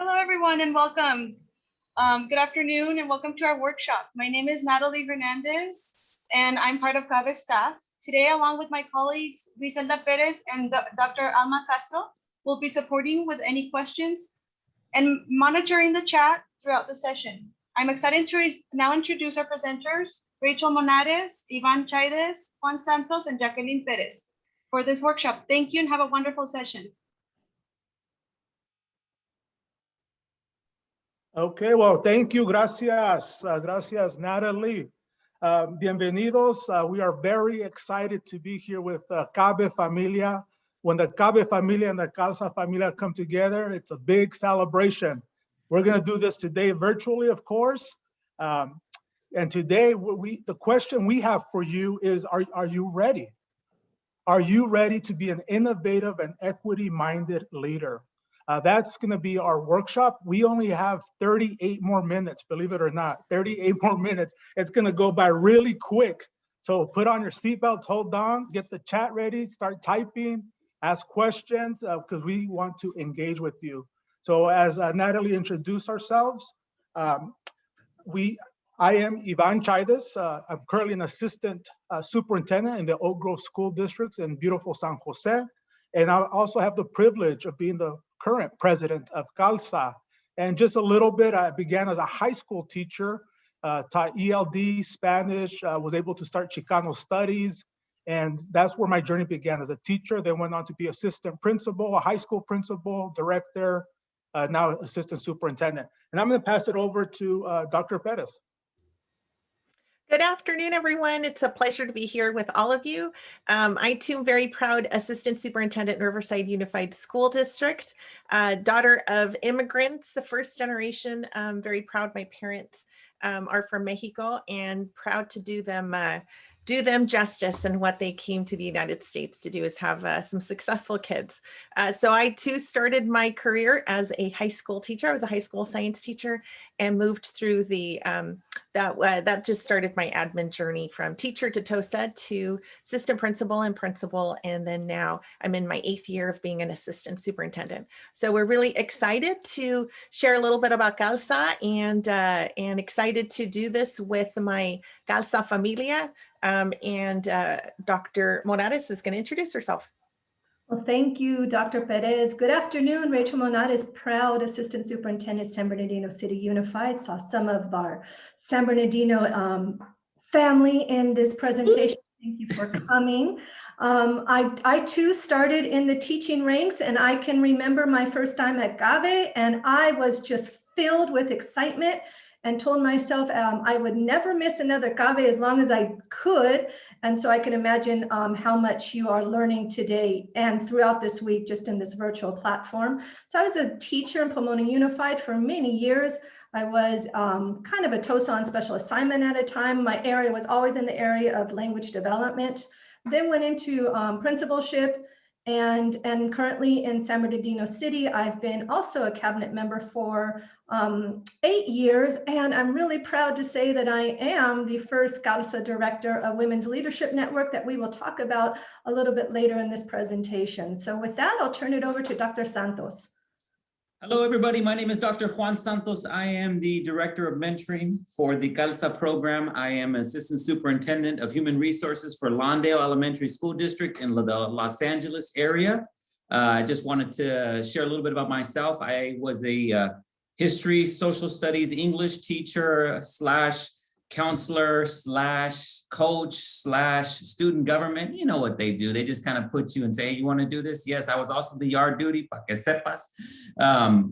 Hello, everyone, and welcome. Good afternoon, and welcome to our workshop. My name is Natalie Hernandez, and I'm part of CABE staff. Today, along with my colleagues, Griselda Perez and Dr. Alma Castro, will be supporting with any questions and monitoring the chat throughout the session. I'm excited to now introduce our presenters, Rachel Monares, Ivan Chaides, Juan Santos, and Jacqueline Perez for this workshop. Thank you and have a wonderful session. Okay, well, thank you. Gracias. Gracias, Natalie. Bienvenidos. We are very excited to be here with CABE Familia. When the CABE Familia and the CALSA Familia come together, it's a big celebration. We're going to do this today virtually, of course. And today, the question we have for you is, are you ready? Are you ready to be an innovative and equity-minded leader? That's going to be our workshop. We only have 38 more minutes, believe it or not, 38 more minutes. It's going to go by really quick. So put on your seatbelts, hold on, get the chat ready, start typing, ask questions, because we want to engage with you. So as Natalie introduced ourselves, I am Ivan Chaides. I'm currently an assistant superintendent in the Oak Grove School Districts in beautiful San Jose. And I also have the privilege of being the current president of CALSA. And just a little bit, I began as a high school teacher, taught ELD, Spanish, was able to start Chicano studies. And that's where my journey began as a teacher, then went on to be assistant principal, a high school principal, director, now assistant superintendent. And I'm gonna pass it over to Dr. Perez. Good afternoon, everyone. It's a pleasure to be here with all of you. I too am very proud Assistant Superintendent Riverside Unified School District, daughter of immigrants, the first generation. I'm very proud my parents are from Mexico and proud to do them justice, and what they came to the United States to do is have some successful kids. So I too started my career as a high school teacher. I was a high school science teacher and moved through the, that just started my admin journey from teacher to TOSA to assistant principal and principal. And then now I'm in my 8th year of being an assistant superintendent. So we're really excited to share a little bit about CALSA and excited to do this with my CALSA Familia. Dr. Monares is going to introduce herself. Well, thank you, Dr. Perez. Good afternoon. Rachel Monares, proud Assistant Superintendent, San Bernardino City Unified. Saw some of our San Bernardino family in this presentation. Thank you for coming. I too started in the teaching ranks, and I can remember my first time at CABE, and I was just filled with excitement and told myself I would never miss another CABE as long as I could. And so I can imagine how much you are learning today and throughout this week, just in this virtual platform. So I was a teacher in Pomona Unified for many years. I was kind of a TOSA on special assignment at a time. My area was always in the area of language development. Then went into principalship. And currently in San Bernardino City, I've been also a cabinet member for 8 years. And I'm really proud to say that I am the first CALSA director of Women's Leadership Network that we will talk about a little bit later in this presentation. So with that, I'll turn it over to Dr. Santos. Hello, everybody. My name is Dr. Juan Santos. I am the Director of Mentoring for the CALSA program. I am Assistant Superintendent of Human Resources for Lawndale Elementary School District in the Los Angeles area. I just wanted to share a little bit about myself. I was a history, social studies, English teacher slash counselor slash coach slash student government. You know what they do. They just kind of put you and say, hey, you want to do this? Yes, I was also the yard duty, pa que sepas.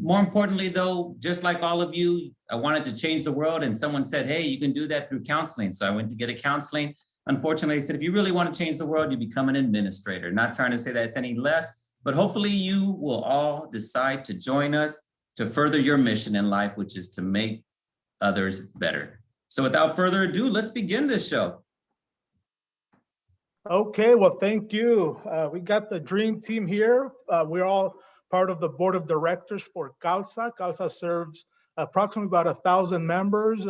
More importantly, though, just like all of you, I wanted to change the world, and someone said, hey, you can do that through counseling. So I went to get a counseling. Unfortunately, they said, if you really want to change the world, you become an administrator. Not trying to say that it's any less, but hopefully you will all decide to join us to further your mission in life, which is to make others better. So without further ado, let's begin this show. Okay, well, thank you. We got the dream team here. We're all part of the board of directors for CALSA. CALSA serves approximately about 1,000 members,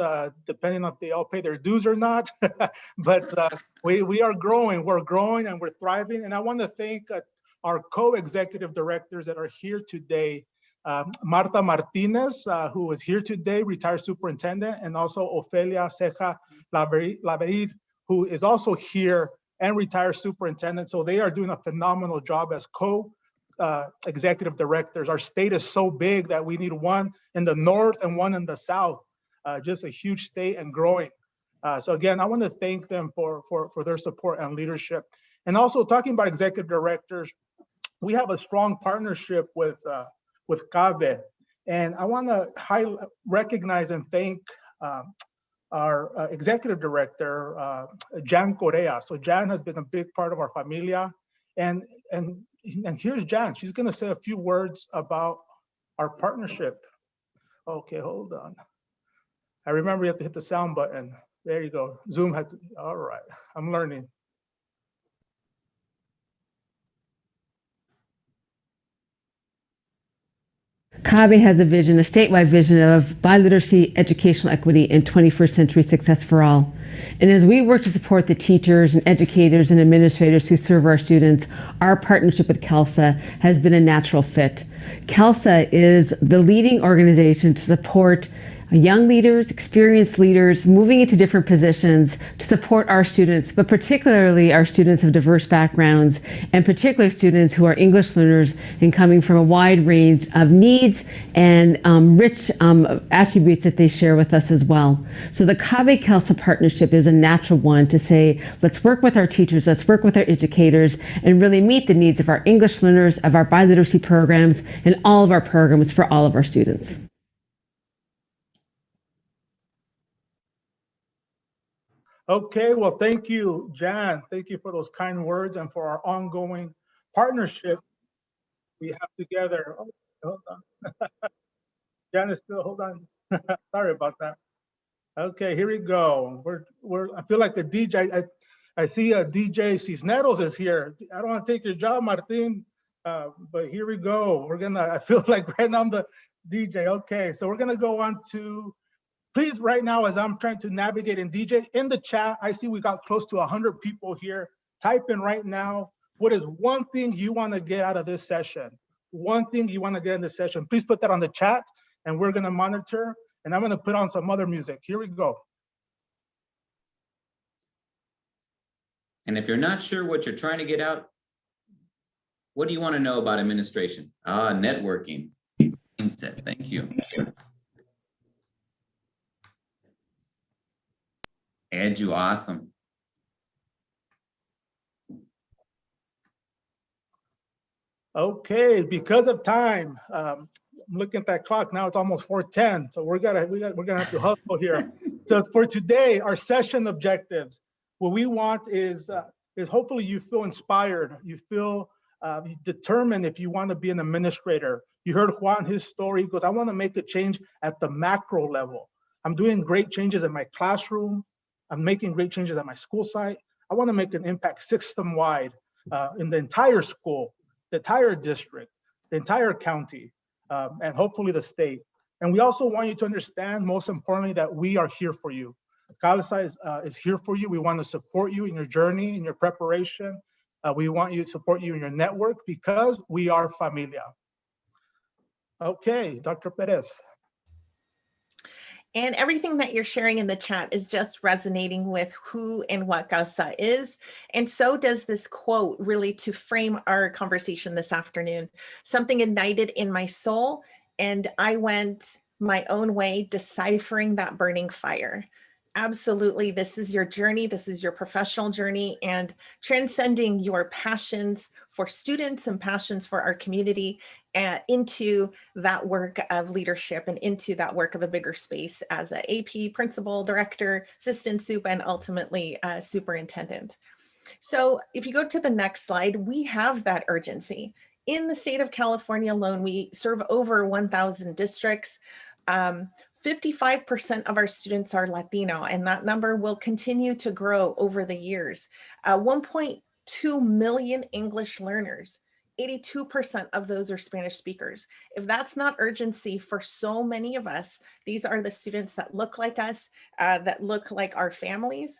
depending on if they all pay their dues or not. But we are growing. We're growing and we're thriving. And I want to thank our co-executive directors that are here today Marta Martinez, who is here today, retired superintendent, and also Ofelia Ceja Laverid, who is also here and retired superintendent. So they are doing a phenomenal job as executive directors. Our state is so big that we need one in the north and one in the south. Just a huge state and growing. So again, I want to thank them for their support and leadership. And also talking about executive directors, we have a strong partnership with CABE. And I want to recognize and thank our executive director, Jan Correa. So Jan has been a big part of our familia. And here's Jan. She's going to say a few words about our partnership. Okay, hold on. I remember you have to hit the sound button. There you go. Zoom had to, all right. I'm learning. CABE has a vision, a statewide vision of biliteracy, educational equity, and 21st century success for all. And as we work to support the teachers and educators and administrators who serve our students, our partnership with CALSA has been a natural fit. CALSA is the leading organization to support young leaders, experienced leaders, moving into different positions to support our students, but particularly our students of diverse backgrounds, and particularly students who are English learners and coming from a wide range of needs and rich attributes that they share with us as well. So the CABE-CALSA partnership is a natural one to say, let's work with our teachers, let's work with our educators, and really meet the needs of our English learners, of our biliteracy programs, and all of our programs for all of our students. Okay, well, thank you, Jan. Thank you for those kind words and for our ongoing partnership we have together. Oh, hold on. Jan is still, hold on. Sorry about that. Okay, here we go. I feel like a DJ. I see a DJ Cisneros is here. I don't want to take your job, Martin, but here we go. I feel like right now I'm the DJ. Okay, so we're gonna go on to, please, right now, as I'm trying to navigate and DJ, in the chat, I see we got close to 100 people here. Type in right now, what is one thing you want to get out of this session? One thing you want to get in this session. Please put that on the chat, and we're going to monitor, and I'm going to put on some other music. Here we go. And if you're not sure what you're trying to get out, what do you want to know about administration? Networking. Mindset. Thank you. Edu, awesome. Okay, because of time, I'm looking at that clock now. It's almost 4:10, so we're gonna have to hustle here. So for today, our session objectives, what we want is hopefully you feel inspired, you feel determined if you want to be an administrator. You heard Juan, his story. He goes, I want to make a change at the macro level. I'm doing great changes in my classroom. I'm making great changes at my school site. I want to make an impact system-wide in the entire school, the entire district, the entire county, and hopefully the state. And we also want you to understand, most importantly, that we are here for you. CALSA is here for you. We want to support you in your journey, in your preparation. We want you to support you in your network because we are familia. Okay, Dr. Perez. And everything that you're sharing in the chat is just resonating with who and what CALSA is. And so does this quote, really, to frame our conversation this afternoon. Something ignited in my soul, and I went my own way deciphering that burning fire. Absolutely, this is your journey, this is your professional journey, and transcending your passions for students and passions for our community into that work of leadership and into that work of a bigger space as an AP, principal, director, assistant sup, and ultimately superintendent. So if you go to the next slide, we have that urgency. In the state of California alone, we serve over 1,000 districts. 55% of our students are Latino, and that number will continue to grow over the years. 1.2 million English learners. 82% of those are Spanish speakers. If that's not urgency for so many of us, these are the students that look like us, that look like our families.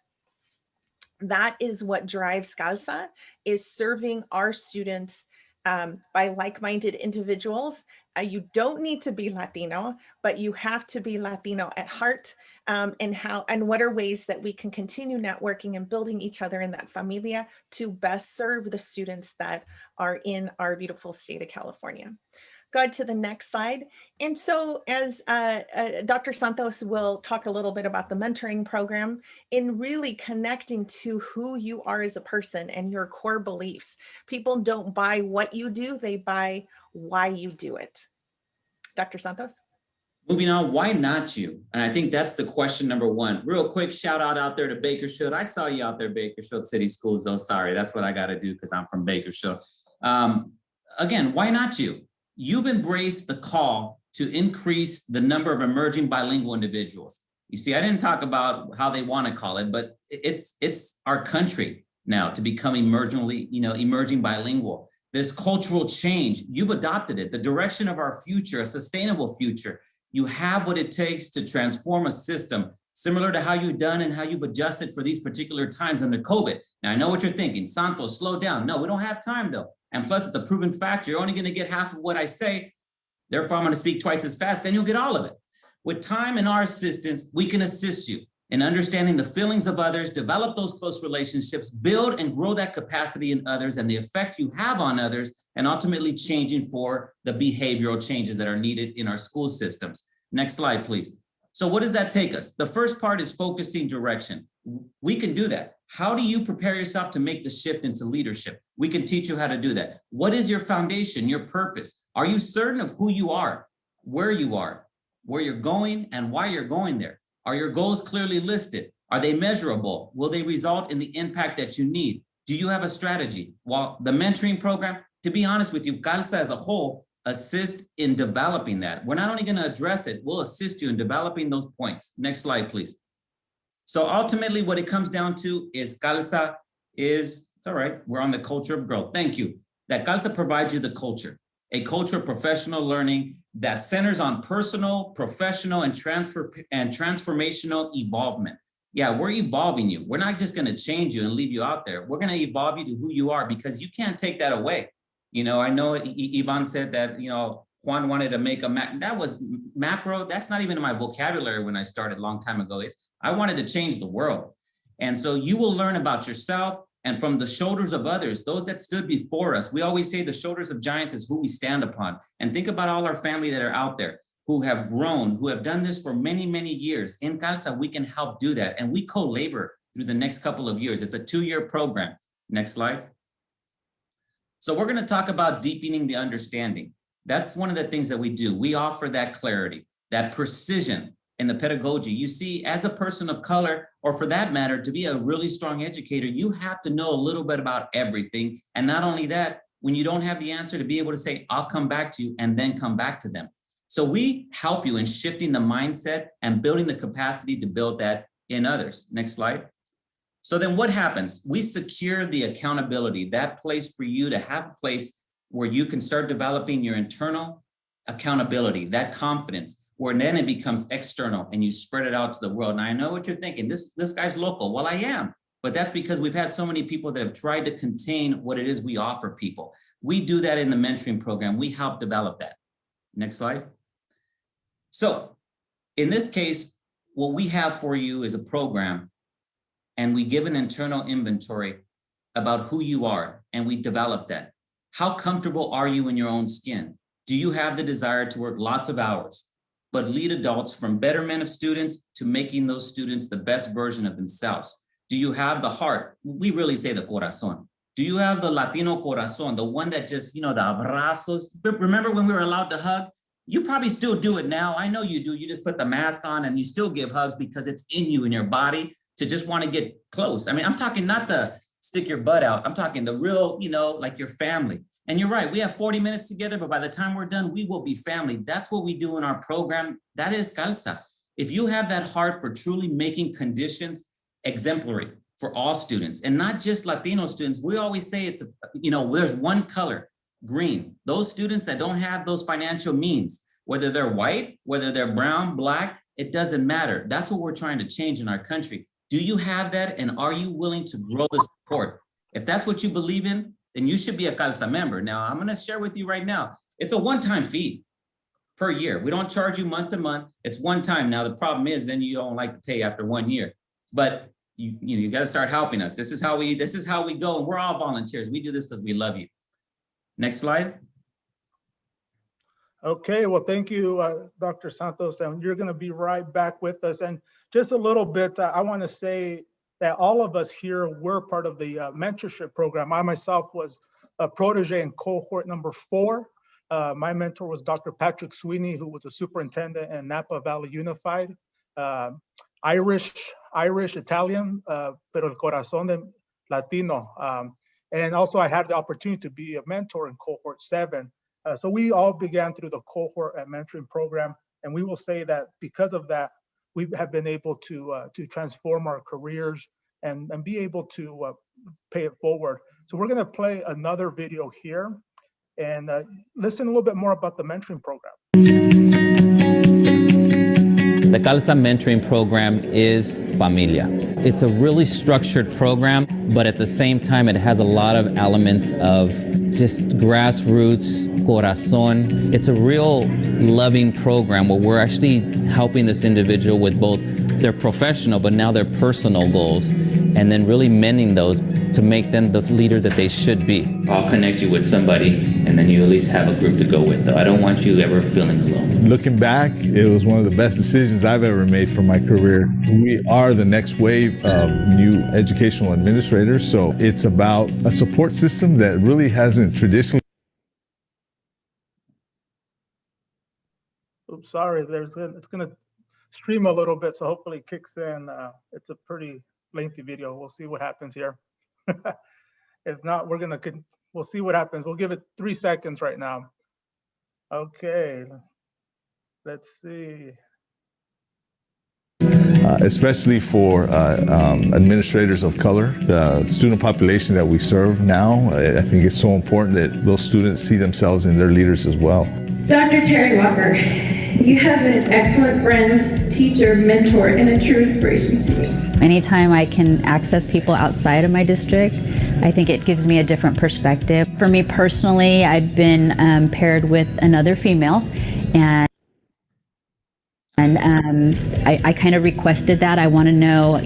That is what drives CALSA, is serving our students by like-minded individuals You don't need to be Latino, but you have to be Latino at heart. And what are ways that we can continue networking and building each other in that familia to best serve the students that are in our beautiful state of California. Go ahead to the next slide. And so as Dr. Santos will talk a little bit about the mentoring program in really connecting to who you are as a person and your core beliefs. People don't buy what you do, they buy why you do it. Dr. Santos? Moving on, why not you? And I think that's the question number one. Real quick shout out there to Bakersfield. I saw you out there, Bakersfield City Schools, though. Sorry, that's what I got to do because I'm from Bakersfield. Again, why not you? You've embraced the call to increase the number of emerging bilingual individuals. You see, I didn't talk about how they want to call it, but it's our country now to become emerging bilingual. This cultural change, you've adopted it, the direction of our future, a sustainable future. You have what it takes to transform a system similar to how you've done and how you've adjusted for these particular times under COVID. Now, I know what you're thinking, Santos, slow down. No, we don't have time though. And plus it's a proven fact. You're only going to get half of what I say. Therefore, I'm going to speak twice as fast, then you'll get all of it. With time and our assistance, we can assist you in understanding the feelings of others, develop those close relationships, build and grow that capacity in others and the effect you have on others, and ultimately changing for the behavioral changes that are needed in our school systems. Next slide, please. So what does that take us? The first part is focusing direction. We can do that. How do you prepare yourself to make the shift into leadership? We can teach you how to do that. What is your foundation, your purpose? Are you certain of who you are, where you're going, and why you're going there? Are your goals clearly listed? Are they measurable? Will they result in the impact that you need? Do you have a strategy? Well, the mentoring program, to be honest with you, CALSA as a whole assist in developing that. We're not only going to address it, we'll assist you in developing those points. Next slide, please. So ultimately what it comes down to is CALSA is, it's all right, we're on the culture of growth. Thank you. That CALSA provides you the culture, a culture of professional learning that centers on personal, professional, and transformational evolvement. Yeah, we're evolving you. We're not just going to change you and leave you out there. We're going to evolve you to who you are because you can't take that away. You know, I know Yvonne said that, you know, Juan wanted to make a map. That was macro. That's not even in my vocabulary when I started a long time ago. I wanted to change the world. And so you will learn about yourself and from the shoulders of others, those that stood before us. We always say the shoulders of giants is who we stand upon. And think about all our family that are out there who have grown, who have done this for many, many years. In CALSA, we can help do that. And we co-labor through the next couple of years. It's a 2-year program. Next slide. So we're going to talk about deepening the understanding. That's one of the things that we do. We offer that clarity, that precision in the pedagogy. You see, as a person of color, or for that matter, to be a really strong educator, you have to know a little bit about everything. And not only that, when you don't have the answer, to be able to say, I'll come back to you and then come back to them. So we help you in shifting the mindset and building the capacity to build that in others. Next slide. So then what happens? We secure the accountability, that place for you to have a place where you can start developing your internal accountability, that confidence, where then it becomes external and you spread it out to the world. And I know what you're thinking, this guy's local. Well, I am, but that's because we've had so many people that have tried to contain what it is we offer people. We do that in the mentoring program. We help develop that. Next slide. So in this case, what we have for you is a program, and we give an internal inventory about who you are, and we develop that. How comfortable are you in your own skin? Do you have the desire to work lots of hours, but lead adults from betterment of students to making those students the best version of themselves? Do you have the heart? We really say the corazón. Do you have the Latino corazón, the one that just, you know, the abrazos? Remember when we were allowed to hug? You probably still do it now. I know you do. You just put the mask on and you still give hugs because it's in you, in your body, to just want to get close. I mean, I'm talking not the stick your butt out. I'm talking the real, you know, like your family. And you're right, we have 40 minutes together, but by the time we're done, we will be family. That's what we do in our program. That is CALSA. If you have that heart for truly making conditions exemplary for all students, and not just Latino students, we always say it's, you know, there's one color, green. Those students that don't have those financial means, whether they're white, whether they're brown, black, it doesn't matter. That's what we're trying to change in our country. Do you have that? And are you willing to grow the support? If that's what you believe in, then you should be a CALSA member. Now, I'm going to share with you right now, it's a one-time fee. per year. We don't charge you month to month. It's one time. Now, the problem is then you don't like to pay after 1 year, but you got to start helping us. This is how we go. And we're all volunteers. We do this because we love you. Next slide. Okay, well, thank you, Dr. Santos, and you're going to be right back with us. And just a little bit, I want to say that all of us here were part of the mentorship program. I myself was a protege in cohort number 4. My mentor was Dr. Patrick Sweeney, who was a superintendent in Napa Valley Unified. Irish, Italian, pero el corazón de Latino. And also I had the opportunity to be a mentor in cohort 7. So we all began through the cohort and mentoring program. And we will say that because of that, we have been able to transform our careers and be able to pay it forward. So we're gonna play another video here and listen a little bit more about the mentoring program. The CALSA mentoring program is familia. It's a really structured program, but at the same time, it has a lot of elements of just grassroots, corazón. It's a real loving program where we're actually helping this individual with both their professional, but now their personal goals, and then really mending those to make them the leader that they should be. I'll connect you with somebody, and then you at least have a group to go with, though. I don't want you ever feeling alone. Looking back, it was one of the best decisions I've ever made for my career. We are the next wave of new educational administrators, so it's about a support system that really hasn't traditionally. Oops, sorry, it's gonna stream a little bit, so hopefully it kicks in. It's a pretty lengthy video. We'll see what happens here. If not, we'll see what happens. We'll give it 3 seconds right now. Okay, let's see. Especially for administrators of color, the student population that we serve now, I think it's so important that those students see themselves in their leaders as well. Dr. Terry Walker, you have been an excellent friend, teacher, mentor, and a true inspiration to me. Anytime I can access people outside of my district, I think it gives me a different perspective. For me personally, I've been paired with another female, and I kind of requested that. I want to know,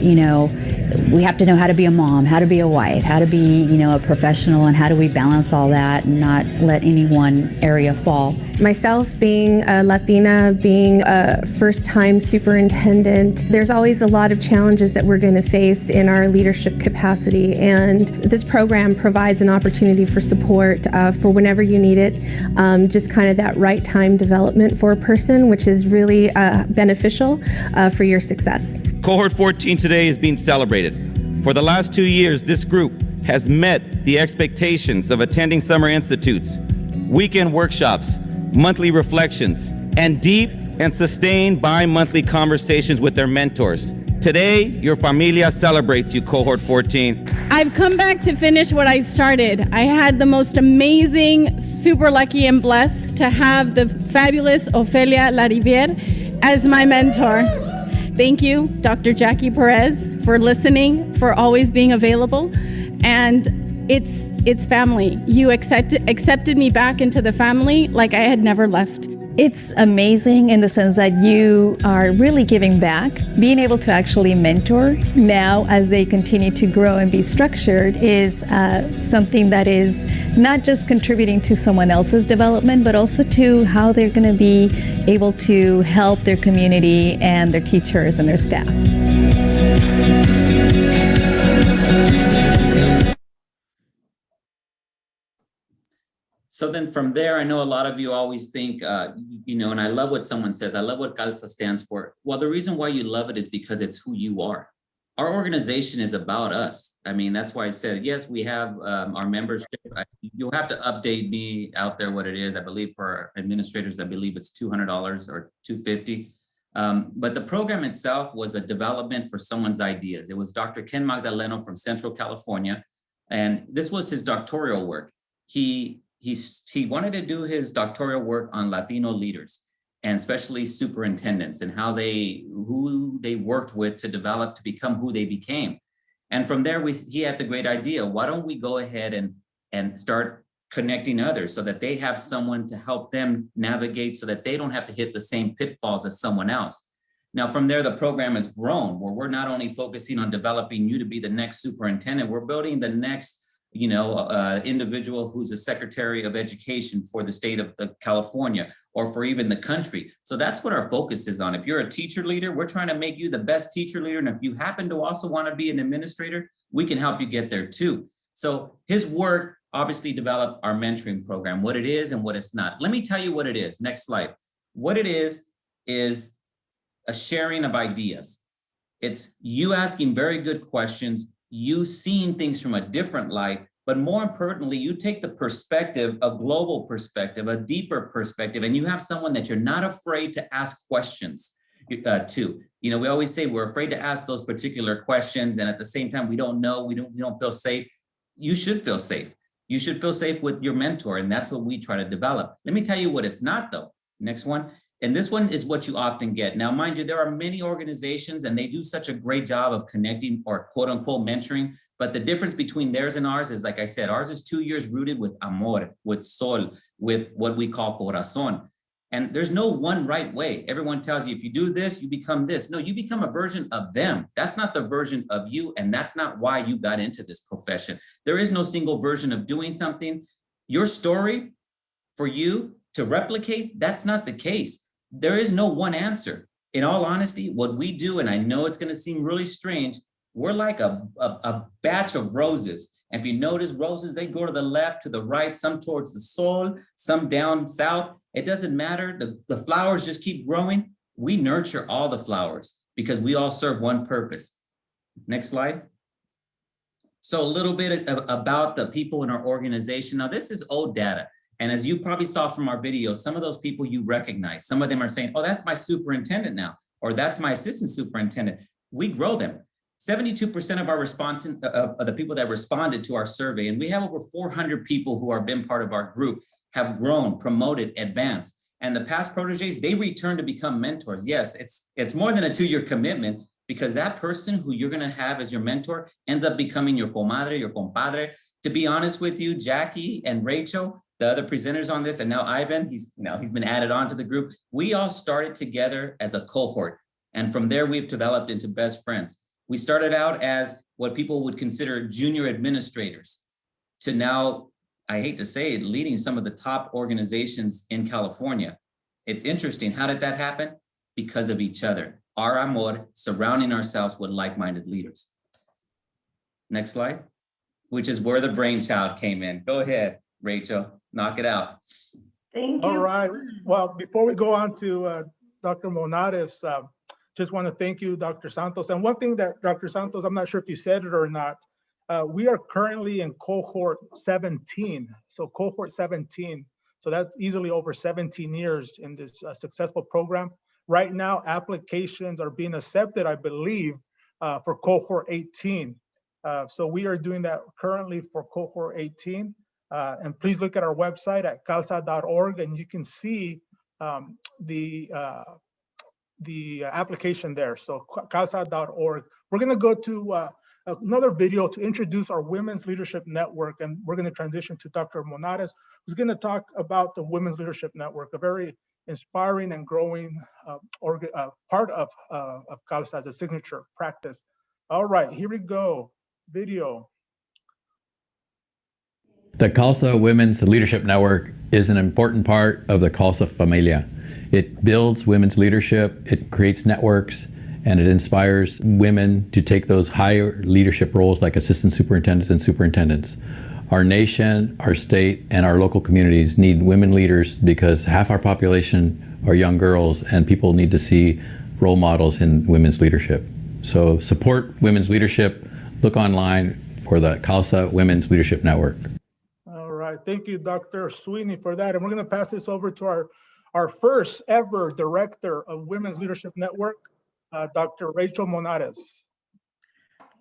we have to know how to be a mom, how to be a wife, how to be, a professional, and how do we balance all that and not let any one area fall. Myself being a Latina, being a first-time superintendent, there's always a lot of challenges that we're going to face in our leadership capacity, and this program provides an opportunity for support for whenever you need it, just kind of that right time development for a person, which is really beneficial for your success. Cohort 14 today is being celebrated. For the last 2 years, this group has met the expectations of attending summer institutes, weekend workshops, monthly reflections, and deep and sustained bi-monthly conversations with their mentors. Today, your familia celebrates you, Cohort 14. I've come back to finish what I started. I had the most amazing, super lucky and blessed to have the fabulous Ofelia Lariviere as my mentor. Thank you, Dr. Jackie Perez, for listening, for always being available. And it's family. You accepted me back into the family like I had never left. It's amazing in the sense that you are really giving back. Being able to actually mentor now as they continue to grow and be structured is something that is not just contributing to someone else's development, but also to how they're going to be able to help their community and their teachers and their staff. So then from there, I know a lot of you always think, and I love what someone says, I love what CALSA stands for. Well, the reason why you love it is because it's who you are. Our organization is about us. I mean, that's why I said, yes, we have our membership. You'll have to update me out there what it is. I believe for our administrators, I believe it's $200 or $250. But the program itself was a development for someone's ideas. It was Dr. Ken Magdaleno from Central California. And this was his doctoral work. He wanted to do his doctoral work on Latino leaders, and especially superintendents, and who they worked with to develop to become who they became. And from there, he had the great idea, why don't we go ahead and start connecting others so that they have someone to help them navigate so that they don't have to hit the same pitfalls as someone else. Now, from there, the program has grown where we're not only focusing on developing you to be the next superintendent, we're building the next individual who's a secretary of education for the state of California or for even the country. So that's what our focus is on. If you're a teacher leader, we're trying to make you the best teacher leader. And if you happen to also want to be an administrator, we can help you get there too. So his work obviously developed our mentoring program, what it is and what it's not. Let me tell you what it is. Next slide. What it is a sharing of ideas. It's you asking very good questions, you seeing things from a different light, but more importantly, you take the perspective, a global perspective, a deeper perspective, and you have someone that you're not afraid to ask questions to. We always say we're afraid to ask those particular questions, and at the same time, we don't know, we don't feel safe. You should feel safe. You should feel safe with your mentor, and that's what we try to develop. Let me tell you what it's not, though. Next one. And this one is what you often get. Now, mind you, there are many organizations and they do such a great job of connecting or quote unquote mentoring. But the difference between theirs and ours is, like I said, ours is 2 years rooted with amor, with sol, with what we call corazón. And there's no one right way. Everyone tells you if you do this, you become this. No, you become a version of them. That's not the version of you. And that's not why you got into this profession. There is no single version of doing something. Your story for you to replicate, that's not the case. There is no one answer. In all honesty, what we do, and I know it's going to seem really strange, we're like a batch of roses. And if you notice, roses, they go to the left, to the right, some towards the sol, some down south. It doesn't matter. The flowers just keep growing. We nurture all the flowers because we all serve one purpose. Next slide. So a little bit about the people in our organization. Now, this is old data. And as you probably saw from our video, some of those people you recognize, some of them are saying, oh, that's my superintendent now, or that's my assistant superintendent. We grow them. 72% of our the people that responded to our survey, and we have over 400 people who have been part of our group, have grown, promoted, advanced. And the past proteges, they return to become mentors. Yes, it's more than a 2-year commitment because that person who you're gonna have as your mentor ends up becoming your comadre, your compadre. To be honest with you, Jackie and Rachel, the other presenters on this, and now Ivan, he's been added on to the group. We all started together as a cohort. And from there, we've developed into best friends. We started out as what people would consider junior administrators to now, I hate to say it, leading some of the top organizations in California. It's interesting. How did that happen? Because of each other. Our amor, surrounding ourselves with like-minded leaders. Next slide, which is where the brainchild came in. Go ahead, Rachel. Knock it out. Thank you. All right. Well, before we go on to Dr. Monares, just want to thank you, Dr. Santos. And one thing that, Dr. Santos, I'm not sure if you said it or not, we are currently in cohort 17. So cohort 17. So that's easily over 17 years in this successful program. Right now, applications are being accepted, I believe, for cohort 18. So we are doing that currently for cohort 18. And please look at our website at calsa.org and you can see the application there. So calsa.org. We're going to go to another video to introduce our Women's Leadership Network, and we're going to transition to Dr. Monares, who's going to talk about the Women's Leadership Network, a very inspiring and growing part of CALSA as a signature practice. All right, here we go. Video. The CALSA Women's Leadership Network is an important part of the CALSA familia. It builds women's leadership, it creates networks, and it inspires women to take those higher leadership roles like assistant superintendents and superintendents. Our nation, our state, and our local communities need women leaders because half our population are young girls and people need to see role models in women's leadership. So support women's leadership. Look online for the CALSA Women's Leadership Network. All right, thank you, Dr. Sweeney, for that. And we're going to pass this over to our first ever director of Women's Leadership Network, Dr. Rachel Monares.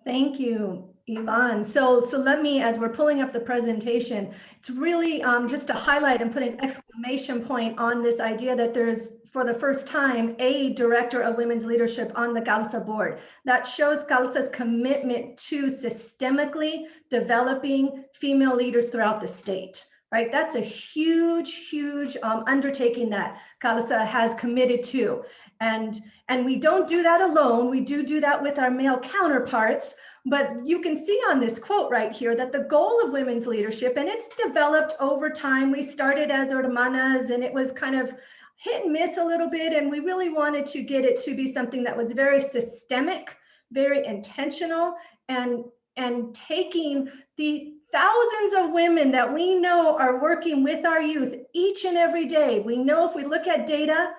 Thank you, Ivan. So let me, as we're pulling up the presentation, it's really just to highlight and put an exclamation point on this idea that there's, for the first time, a director of women's leadership on the CALSA board. That shows CALSA's commitment to systemically developing female leaders throughout the state. right? That's a huge, huge undertaking that CALSA has committed to. And we don't do that alone. We do that with our male counterparts. But you can see on this quote right here that the goal of women's leadership, and it's developed over time. We started as hermanas, and it was kind of hit and miss a little bit. And we really wanted to get it to be something that was very systemic, very intentional, and taking the thousands of women that we know are working with our youth each and every day. We know if we look at data,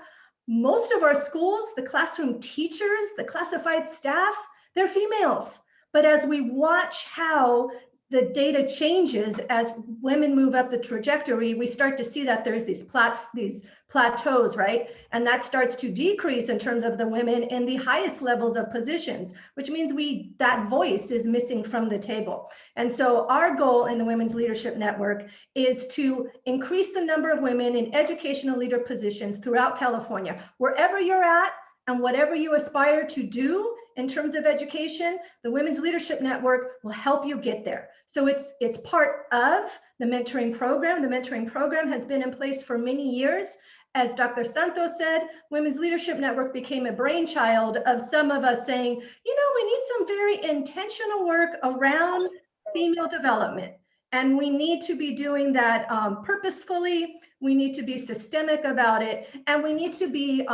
most of our schools, the classroom teachers, the classified staff, they're females. But as we watch how the data changes as women move up the trajectory, we start to see that there's these plateaus, right? And that starts to decrease in terms of the women in the highest levels of positions, which means that voice is missing from the table. And so our goal in the Women's Leadership Network is to increase the number of women in educational leader positions throughout California. Wherever you're at and whatever you aspire to do in terms of education, the Women's Leadership Network will help you get there. So it's part of the mentoring program. The mentoring program has been in place for many years. As Dr. Santos said, Women's Leadership Network became a brainchild of some of us saying, you know, we need some very intentional work around female development. And we need to be doing that purposefully. We need to be systemic about it. And we need to be,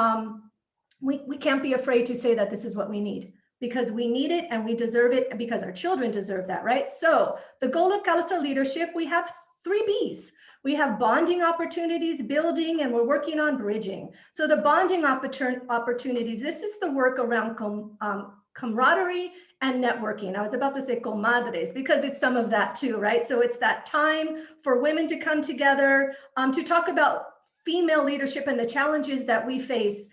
we can't be afraid to say that this is what we need, because we need it and we deserve it, and because our children deserve that, right? So the goal of CALSA leadership, we have 3 B's. We have bonding opportunities, building, and we're working on bridging. So the bonding opportunities, this is the work around camaraderie and networking. I was about to say comadres because it's some of that too, right? So it's that time for women to come together to talk about female leadership and the challenges that we face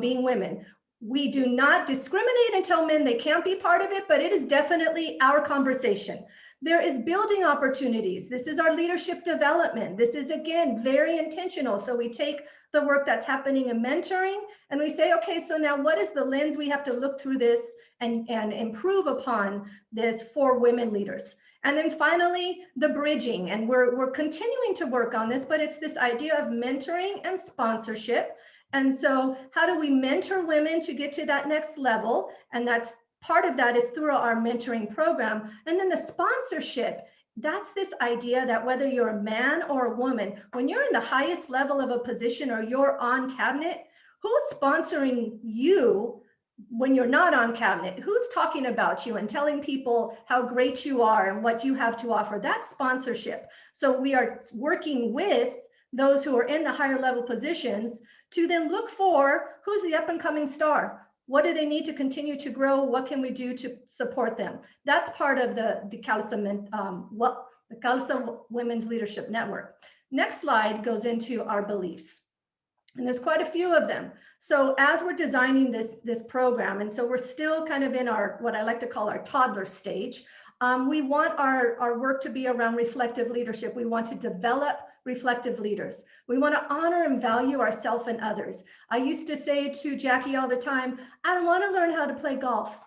being women. We do not discriminate and tell men they can't be part of it, but it is definitely our conversation. There is building opportunities. This is our leadership development. This is, again, very intentional. So we take the work that's happening in mentoring and we say, okay, so now what is the lens we have to look through this and improve upon this for women leaders? And then finally, the bridging. And we're continuing to work on this, but it's this idea of mentoring and sponsorship. And so how do we mentor women to get to that next level? And that's part of that is through our mentoring program. And then the sponsorship, that's this idea that whether you're a man or a woman, when you're in the highest level of a position or you're on cabinet, who's sponsoring you when you're not on cabinet? Who's talking about you and telling people how great you are and what you have to offer? That's sponsorship. So we are working with those who are in the higher level positions to then look for who's the up and coming star. What do they need to continue to grow? What can we do to support them? That's part of the CALSA Women's Leadership Network. Next slide goes into our beliefs. And there's quite a few of them. So as we're designing this program, and so we're still kind of in our, what I like to call our toddler stage, we want our work to be around reflective leadership. We want to develop reflective leaders. We want to honor and value ourselves and others. I used to say to Jackie all the time, I don't want to learn how to play golf.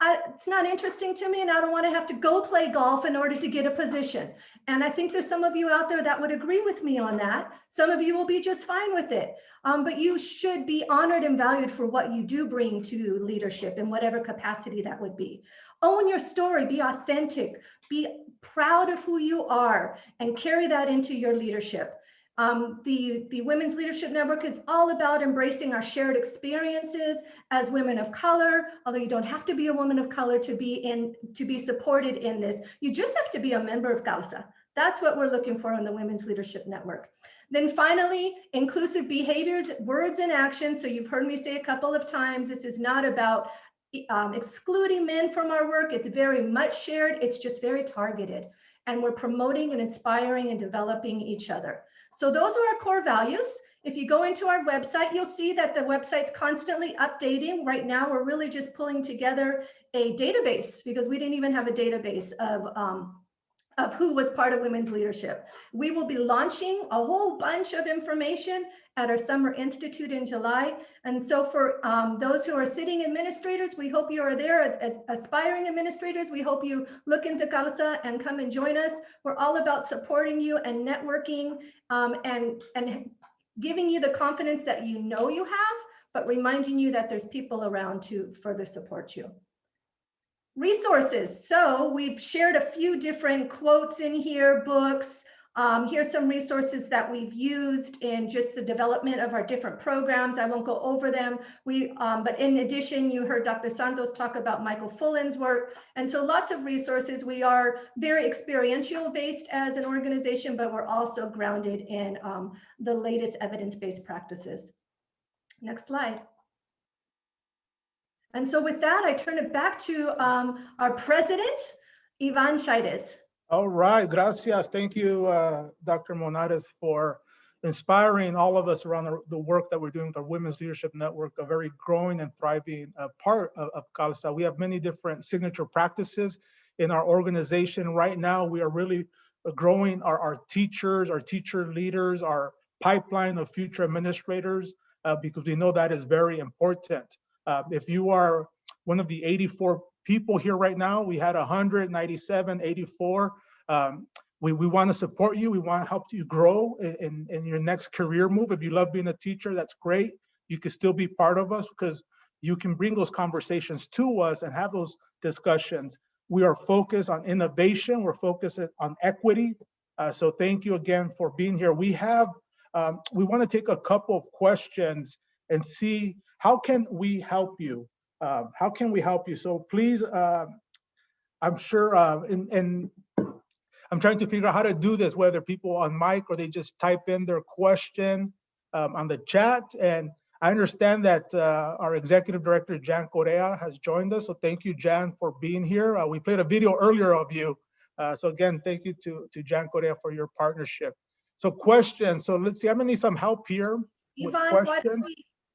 It's not interesting to me, and I don't want to have to go play golf in order to get a position. And I think there's some of you out there that would agree with me on that. Some of you will be just fine with it. But you should be honored and valued for what you do bring to leadership in whatever capacity that would be. Own your story, be authentic, be proud of who you are, and carry that into your leadership. The Women's Leadership Network is all about embracing our shared experiences as women of color, although you don't have to be a woman of color to be supported in this. You just have to be a member of CALSA. That's what we're looking for in the Women's Leadership Network. Then finally, inclusive behaviors, words and actions. So you've heard me say a couple of times, this is not about excluding men from our work. It's very much shared. It's just very targeted. And we're promoting and inspiring and developing each other. So those are our core values. If you go into our website, you'll see that the website's constantly updating. Right now, we're really just pulling together a database because we didn't even have a database of who was part of women's leadership. We will be launching a whole bunch of information at our Summer Institute in July. And so for those who are sitting administrators, we hope you are there. As aspiring administrators, we hope you look into CALSA and come and join us. We're all about supporting you and networking and giving you the confidence that you know you have, but reminding you that there's people around to further support you. Resources. So we've shared a few different quotes in here, books. Here's some resources that we've used in just the development of our different programs. I won't go over them. But in addition, you heard Dr. Santos talk about Michael Fullen's work. And so lots of resources. We are very experiential based as an organization, but we're also grounded in the latest evidence-based practices. Next slide. And so with that, I turn it back to our president, Ivan Chaides. All right, gracias. Thank you, Dr. Monares, for inspiring all of us around the work that we're doing with our Women's Leadership Network, a very growing and thriving part of CALSA. We have many different signature practices in our organization. Right now, we are really growing our teachers, our teacher leaders, our pipeline of future administrators, because we know that is very important. If you are one of the 84 people here right now, we had 197, 84. We want to support you. We want to help you grow in your next career move. If you love being a teacher, that's great. You can still be part of us because you can bring those conversations to us and have those discussions. We are focused on innovation. We're focused on equity. So thank you again for being here. We want to take a couple of questions and see how can we help you? How can we help you? So please, I'm sure, and I'm trying to figure out how to do this, whether people on mic or they just type in their question on the chat. And I understand that our executive director, Jan Correa, has joined us. So thank you, Jan, for being here. We played a video earlier of you. So again, thank you to Jan Correa for your partnership. So questions. So let's see, I'm gonna need some help here with questions.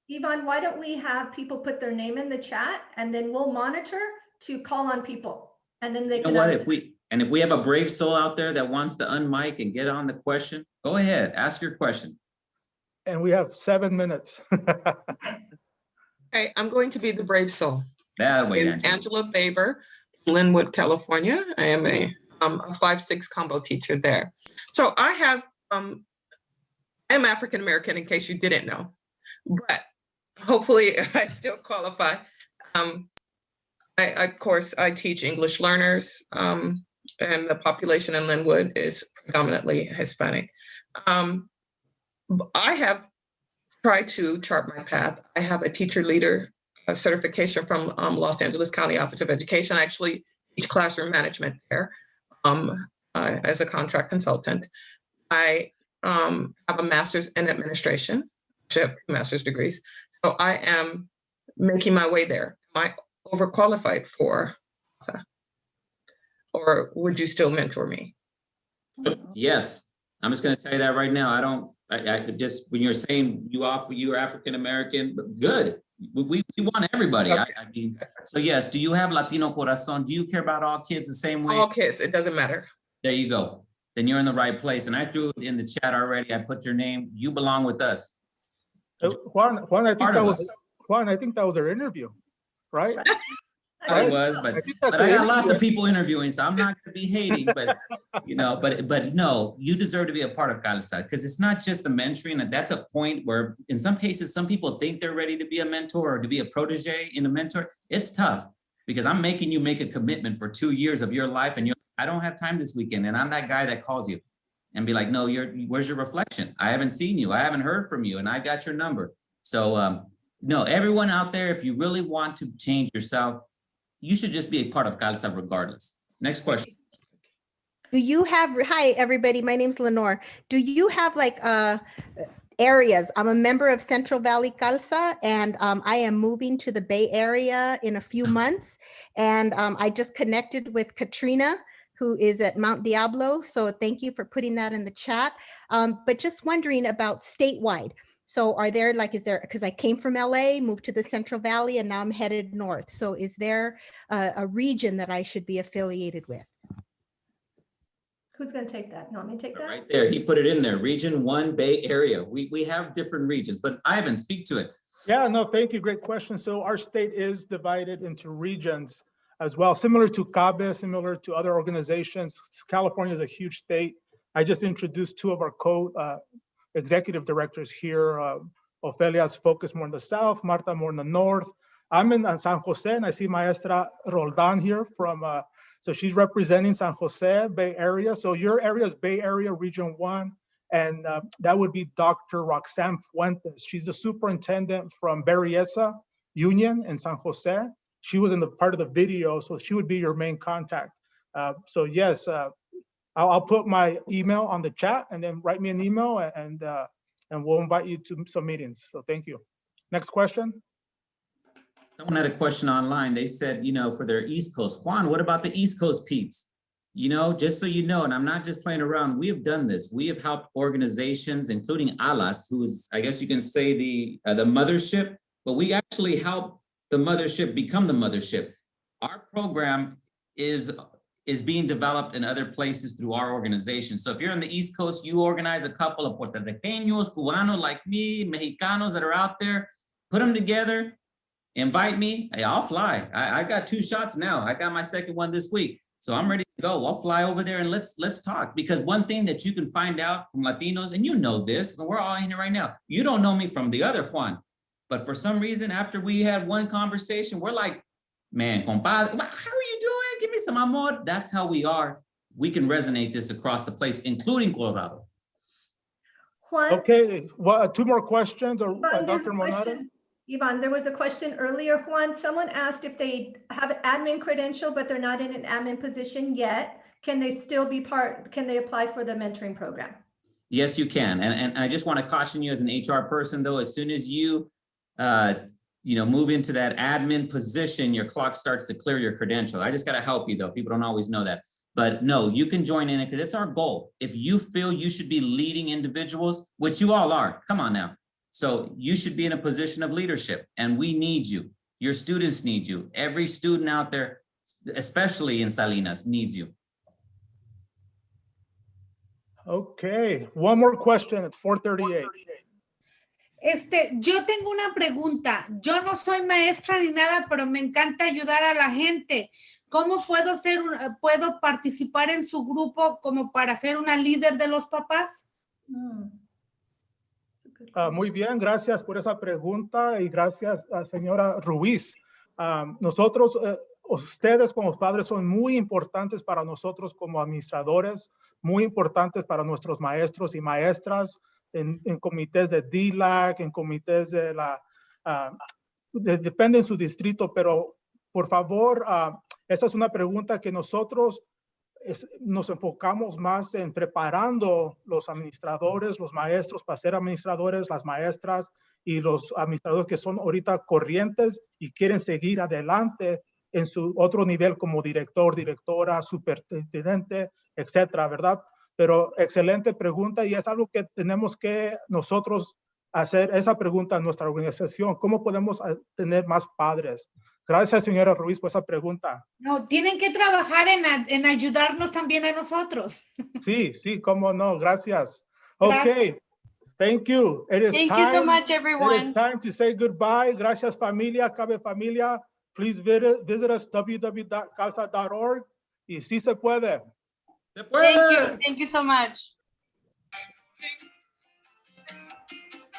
Yvonne, why don't we have people put their name in the chat and then we'll monitor to call on people. And then they can. You know what, if we have a brave soul out there that wants to unmic and get on the question, go ahead, ask your question. And we have 7 minutes. Okay, I'm going to be the brave soul. That way, Angela Faber, Linwood, California. I am a 5-6 combo teacher there. So I have, I am African-American in case you didn't know, but hopefully I still qualify. Of course, I teach English learners, and the population in Linwood is predominantly Hispanic. I have tried to chart my path. I have a teacher leader certification from Los Angeles County Office of Education. I actually teach classroom management there as a contract consultant. I have a master's in administration. I have 2 master's degrees. So I am making my way there. Am I overqualified for CALSA? Or would you still mentor me? Yes, I'm just going to tell you that right now. I just, when you're saying you're African-American, good. We want everybody. Okay. I mean, so yes, do you have Latino corazón? Do you care about all kids the same way? All kids, it doesn't matter. There you go. Then you're in the right place. And I threw it in the chat already. I put your name. You belong with us. Juan, I think that was our interview, right? It was, but I got lots of people interviewing, so I'm not going to be hating, but but no, you deserve to be a part of CALSA because it's not just the mentoring, and that's a point where in some cases, some people think they're ready to be a mentor or to be a protege in a mentor. It's tough because I'm making you make a commitment for 2 years of your life and I don't have time this weekend. And I'm that guy that calls you and be like, no, where's your reflection? I haven't seen you. I haven't heard from you and I got your number. So no, everyone out there, if you really want to change yourself, you should just be a part of CALSA regardless. Next question. Do you have, hi, everybody, my name's Lenore. Do you have like areas? I'm a member of Central Valley CALSA and I am moving to the Bay Area in a few months. And I just connected with Katrina, who is at Mount Diablo. So thank you for putting that in the chat. But just wondering about statewide. So are there because I came from LA, moved to the Central Valley, and now I'm headed north. So is there a region that I should be affiliated with? Who's going to take that? You want me to take that? Right there, he put it in there, Region 1 Bay Area. We have different regions, but Ivan, speak to it. Yeah, no, thank you. Great question. So our state is divided into regions as well, similar to CABE, similar to other organizations. California is a huge state. I just introduced two of our executive directors here. Ofelia's focused more in the south, Marta more in the north. I'm in San Jose, and I see Maestra Roldan here from, so she's representing San Jose Bay Area. So your area is Bay Area Region 1, and that would be Dr. Roxanne Fuentes. She's the superintendent from Berryessa Union in San Jose. She was in the part of the video, so she would be your main contact. So yes, I'll put my email on the chat, and then write me an email, and we'll invite you to some meetings. So thank you. Next question. Someone had a question online. They said, you know, for their East Coast. Juan, what about the East Coast peeps? You know, just so you know, and I'm not just playing around, we have done this. We have helped organizations, including ALAS, who's, I guess you can say the mothership, but we actually help the mothership become the mothership. Our program is being developed in other places through our organization. So if you're on the East Coast, you organize a couple of Puerto Ricanos, Cubanos like me, Mexicanos that are out there, put them together, invite me, hey, I'll fly. I got 2 shots now. I got my second one this week. So I'm ready to go. I'll fly over there and let's talk. Because one thing that you can find out from Latinos, and you know this, and we're all in here right now, you don't know me from the other Juan. But for some reason, after we had one conversation, we're like, man, compadre, how are you doing? Give me some amor. That's how we are. We can resonate this across the place, including Colorado. Juan, Okay, well, 2 more questions, or Ivan, there's Dr. a Monares? question. Ivan, there was a question earlier, Juan. Someone asked if they have an admin credential, but they're not in an admin position yet. Can they still be can they apply for the mentoring program? Yes, you can. And I just want to caution you as an HR person, though, as soon as you, move into that admin position, your clock starts to clear your credential. I just got to help you, though. People don't always know that. But no, you can join in it because it's our goal. If you feel you should be leading individuals, which you all are, come on now. So you should be in a position of leadership, and we need you. Your students need you. Every student out there, especially in Salinas, needs you. Okay, 1 more question. It's 4:38. Yo tengo una pregunta. Yo no soy maestra ni nada, pero me encanta ayudar a la gente. ¿Cómo puedo participar en su grupo como para ser una líder de los papás? Muy bien, gracias por esa pregunta y gracias, señora Ruiz. Nosotros, ustedes como padres son muy importantes para nosotros como administradores, muy importantes para nuestros maestros y maestras en comités de DLAC, en comités de depende en su distrito, pero por favor, esa es una pregunta que nosotros nos enfocamos más en preparando los administradores, los maestros para ser administradores, las maestras y los administradores que son ahorita corrientes y quieren seguir adelante en su otro nivel como director, directora, superintendente, etcétera, ¿verdad? Pero excelente pregunta y es algo que tenemos que nosotros hacer esa pregunta en nuestra organización. ¿Cómo podemos tener más padres? Gracias, señora Ruiz, por esa pregunta. No, tienen que trabajar en ayudarnos también a nosotros. Sí, cómo no, gracias. Okay, thank you. Thank you so much, everyone. It is time to say goodbye. Gracias, familia, Cabe Familia. Please visit us, www.calza.org. Y sí se puede. Se puede. Thank you so much.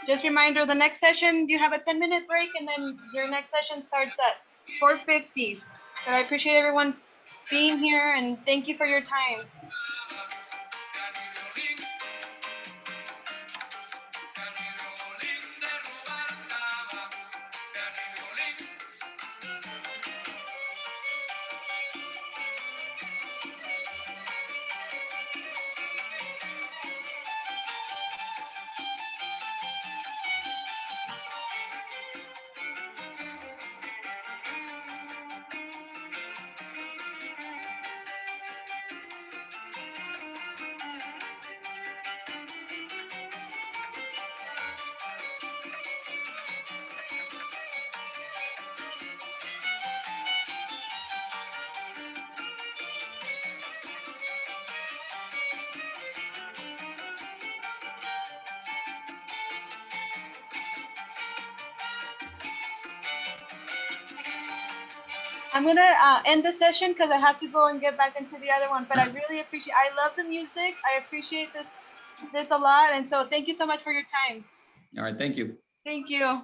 Just a reminder, the next session, you have a 10-minute break, and then your next session starts at 4:50. But I appreciate everyone's being here, and thank you for your time. I'm gonna end the session because I have to go and get back into the other one. But I really appreciate. I love the music. I appreciate this a lot, and so thank you so much for your time. All right, thank you. Thank you.